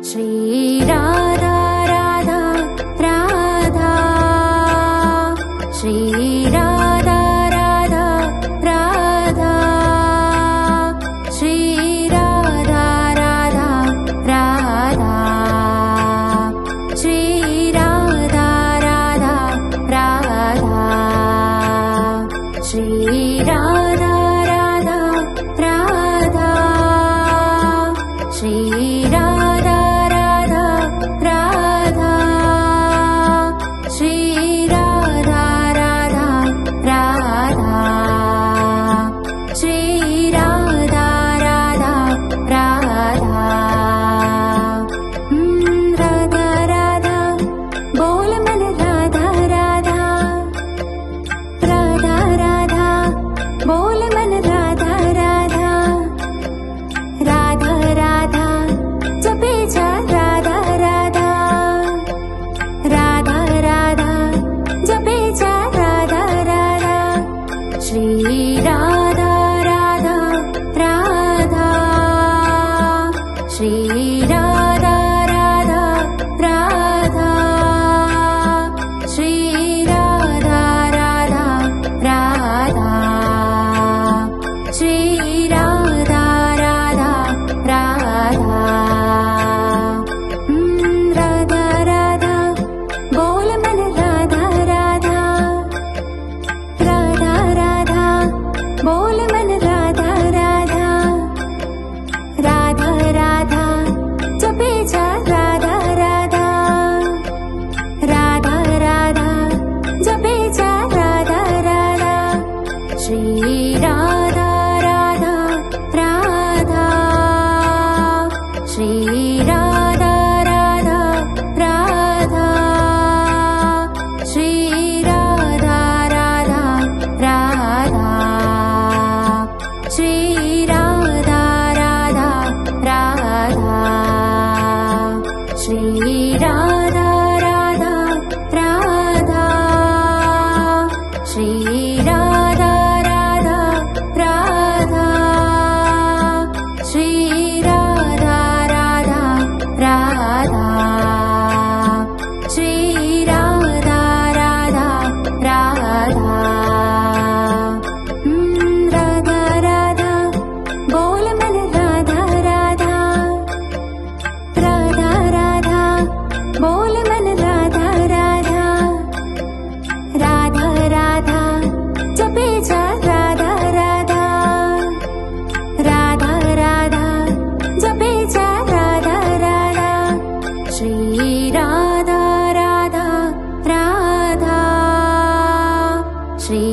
श्री राधा राधा राधा श्री राधा राधा राधा श्री राधा राधा राधा श्री राधा राधा राधा श्री राधा राधा राधा श्री राधा राधा श्री राधा राधा राधा श्री राधा राधा राधा राधा राधा बोल मन राधा राधा राधा राधा बोल मन राधा राधा राधा राधा जपे जा राधा राधा राधा राधा जपे जा राधा राधा श्री राधा राधा राधा श्री राधा राधा राधा श्री राधा राधा राधा श्री राधा राधा राधा राधा राधा बोल मन राधा राधा राधा राधा बोल मन राधा राधा राधा राधा जपे जा राधा राधा राधा राधा जपे जा राधा राधा श्री राधा राधा राधा श्री राधा राधा राधा श्री राधा राधा राधा श्री राधा राधा राधा श्री राधा राधा राधा श्री राधा राधा राधा श्री राधा राधा राधा श्री राधा राधा राधा राधा राधा बोल मन राधा राधा राधा राधा बोल मन राधा राधा राधा राधा जपे जा राधा राधा राधा राधा जपे जा राधा राधा श्री राधा राधा राधा श्री